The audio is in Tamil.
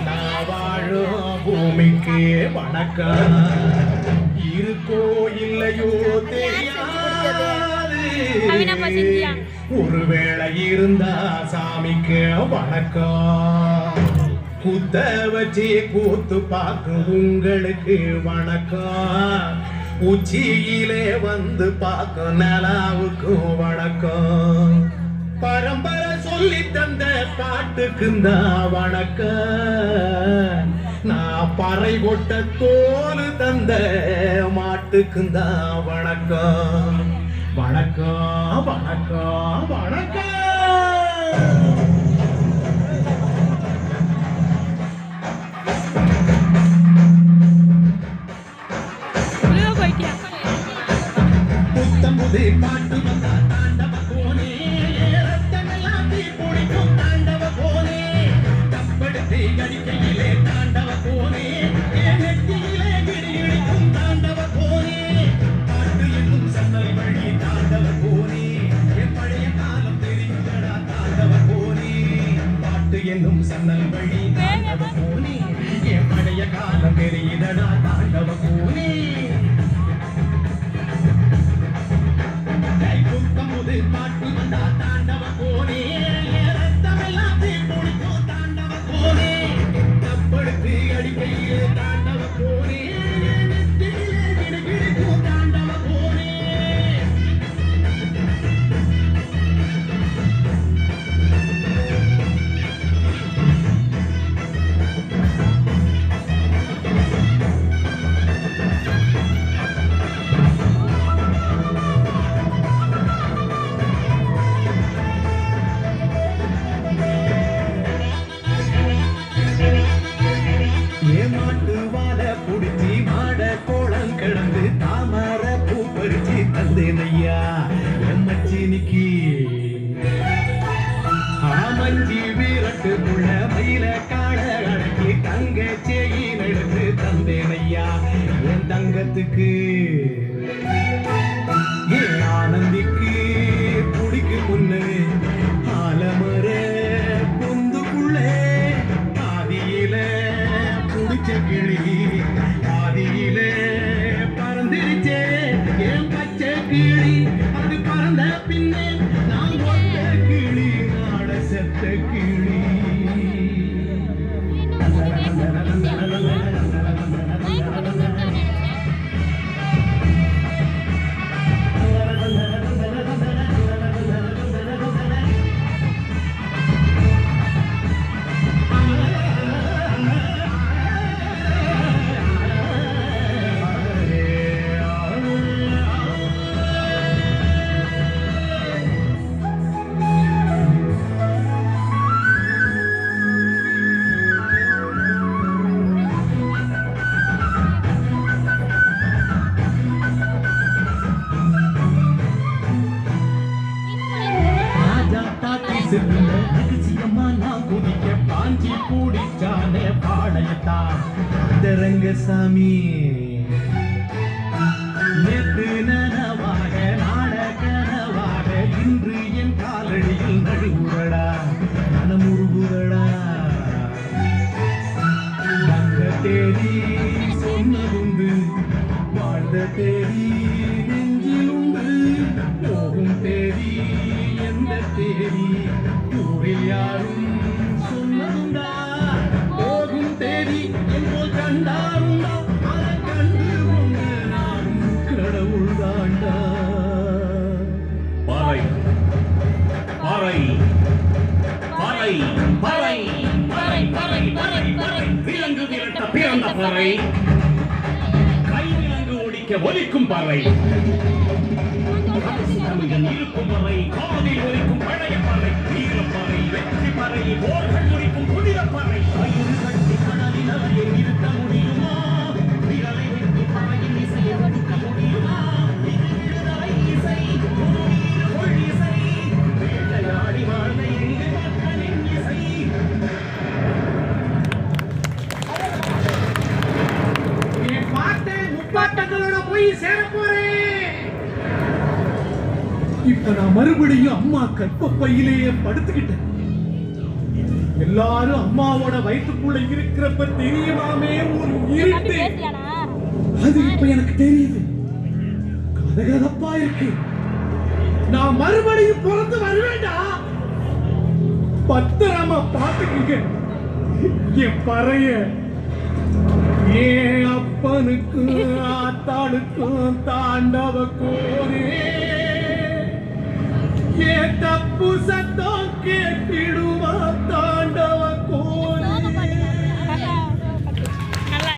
நான் வாழும் பூமிக்கு வணக்கம். இருக்கோ இல்லையோ தெரியாது, ஒருவேளை இருந்தா சாமிக்கு வணக்கம். குத்த வச்சு கூத்து பார்க்கும் உங்களுக்கு வணக்கம். உச்சியிலே வந்து பார்க்கும் நிலாவுக்கும் வணக்கம். பரம்பரை சொல்லி தந்த பாட்டுக்குந்தா வணக்கம். நான் பறை கொட்ட தோல் தந்த மாட்டுக்குந்தா வணக்கம். வணக்கம் வணக்கம் வணக்கம். புத்தம்புது பாட்டு வந்தா தாண்டவ கோனே, ரத்தமெல்லாம் தீ பிடிக்கும் தாண்டவ கோனே. தப்படுத்தி அடிக்கையிலே தாண்டவ கோனே, நெத்தியிலே கிடி இடிக்கும் தாண்டவ கோனே. பாட்டு என்னும் சன்னல் வழி தாண்டவ கோனே, என் பழைய காலம் தெரியுதடா தாண்டவ கோனே. பாட்டு என்னும் சன்னல் வழி தாண்டவ கோனே, என் பழைய காலம் தெரியுதடா தாண்டவ கோனே. பாட்டு வந்தா தாண்டவ கோனே, ரத்தமெல்லாம் தீ பிடிக்கும் தாண்டவ கோனே. தப்படுத்தி அடிக்கையிலே தாண்டவ கோனே, நெத்தியிலே கிடு கிடுக்கும் தாண்டவ கோனே. ஏமாட்டு வாழ புடிச்சி மாட கோளம் கிடந்து தாமர பூ பறிச்சு தந்தேனையா எம்மச்சினிக்கு. ஆமஞ்சி வீரட்டுக்குள்ள மயில காட அடக்கி தங்க செயின் எடுத்து தந்தேனையா என் தங்கத்துக்கு. ஏன் ஆனந்திக்கு குடிக்கு முன்னு ஆலமர பொந்துக்குள்ளே ஆதியில புடிச்ச கிளி ஆதியிலே பறந்துருச்சே என் பச்சை கிளி. அது பறந்த பின்னே நான் ஒத்த கிளி நாட செத்த கிளி. ரகசியமா நான் குதிக்க பாஞ்சி கூடிச்சானே பாடையத்தா ரங்கசாமி. நேற்று நனவாக நாட கனவாக இன்று என் காலடியில் நடுவுறடா மனமுருகுறடா. தங்க தேடி சொன்னதுண்டு, வாழ்ந்த தேடி நெஞ்சில் உண்டு. போகும் தேடி எந்த தேடி ஊரில் யாரும் சொன்னதுண்டா. போகும் தேடி என்போல் கண்டாருண்டா, அதை கண்டு கொண்டு நானும் கடவுள் தாண்டா. பாறை பாறை பாறை பாறை பாறை பாறை பாறை பாறை விலங்கு விரட்ட பிறந்த பாறை, கை விலங்கு ஒடிக்க ஒலிக்கும் பாறை, தமிழன் இருக்கும் பாறை, காதில் ஒலிக்கும் பழைய பாறை, வீரப்பாறை, வெற்றி பாறை, போர்கள் முடிக்கும் புதிய பாறை. கயிறு கட்டி கடலில் அலையை நிறுத்த முடியுமா? விரலை வெட்டி பாறையின் இசையை ஒடுக்க முடியுமா? இது விடுதலை இசை, கொள் இசை, வேட்டையாடி வாழ்ந்த எங்கள் மக்களின் இசை. என் பாட்டை முப்பாட்டங்களோட போய் சேர போறேன். இப்ப நான் மறுபடியும் அம்மா கற்பப்பையிலேயே படுத்துக்கிட்டேன். எல்லாரும் அம்மாவோட வயிற்றுக்குள்ள இருக்கிறப்ப தெரியுமாமே ஒரு இருட்டு. அது இப்ப எனக்கு தெரியுது. கதகதப்பா இருக்கு. நான் மறுபடியும் பிறந்து வருவேண்டா. பத்திரமா பாத்துக்குங்க என் பறைய. ஏன் அப்பனுக்கும் ஆத்தாளுக்கும் தாண்டவ கோரே. ஏன் தப்பு சத்தம் கேட்டிடும்